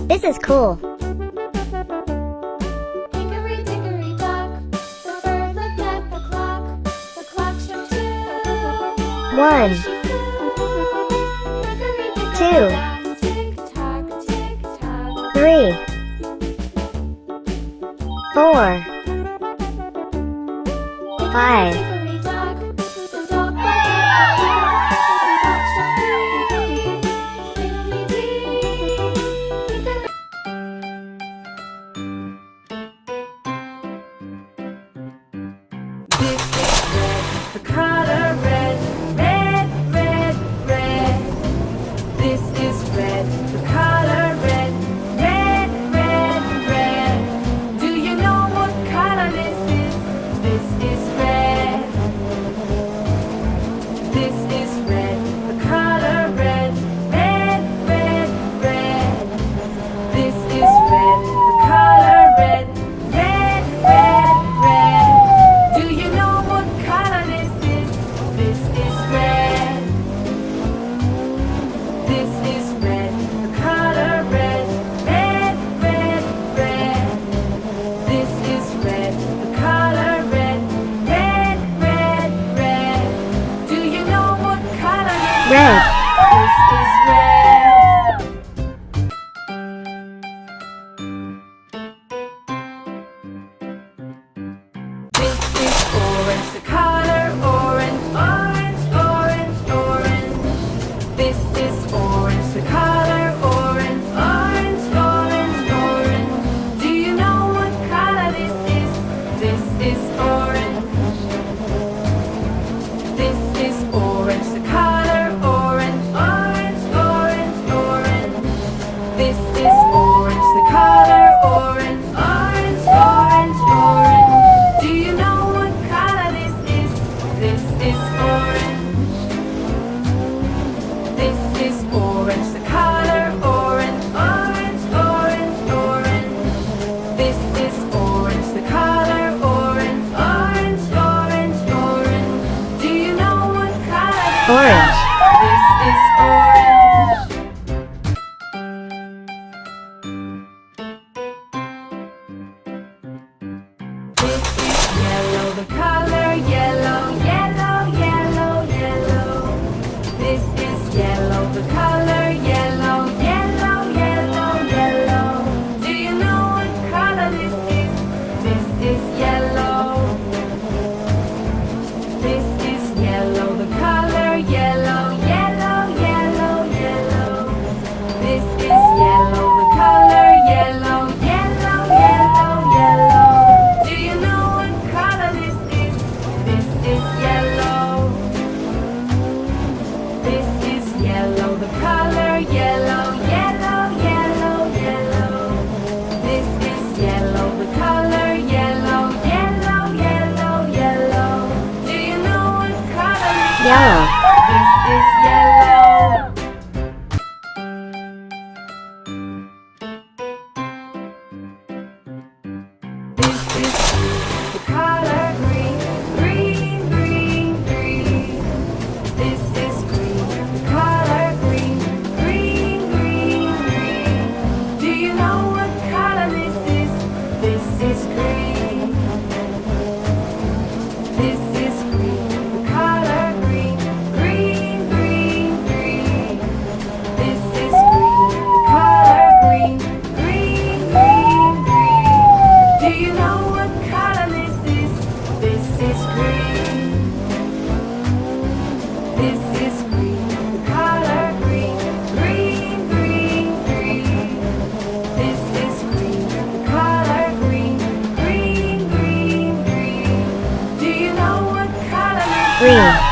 This is cool. Hickory dickory dock, the bird looked at the clock. The clock struck 2. 1, She flew. Hickory dickory 2, dock, tick tock, tick tock. 3, 4, 5, Hickory dock, the dog barked at the clock. The clock struck 3. Fiddly-dee. Hickory This is red, the color red, red, red, red. This is red, the color red, red, red, red. Do you know what color this is? This is red. This is red, the color red, red, red, red. This is red, the color red, red, red, red. Do you know what color this is? This is red. This is red, the color red, red, red, red. This is red, the color red, red, red, red. Do you know what color this is? red, This is red. This is orange, the color orange, orange, orange, orange. This is orange, the color orange, orange, orange, orange. Do you know what color this is? This is orange. This is orange, the color orange, orange, orange, orange. This is orange, the color orange, orange, orange, orange. Do you know what color this is? This is orange. This is orange, the color orange, orange, orange, orange. This is orange, the color orange, orange, orange, orange. Do you know what color this is? orange, This is orange. This is yellow, the color yellow, yellow, yellow, yellow. This is yellow, the color yellow, yellow, yellow, yellow. Do you know what color this is? This is yellow. This is yellow, the color yellow, yellow, yellow, yellow. This is yellow, the color yellow, yellow, yellow, yellow. Do you know what color this is? This is yellow. This is yellow, the color yellow, yellow, yellow, yellow. This is yellow, the color yellow, yellow, yellow, yellow. Do you know what color this is? yellow, This is yellow. This is the color green, green, green, green. This is green, the color green, green, green, green. Do you know what color this is? This is green. This is green, the color green, green, green, green. This is green, the color green, green, green, green. Do you know what color this is? This is green. This is green, the color green, green, green, green. This is green, the color green, green, green, green. Do you know what color this is? green,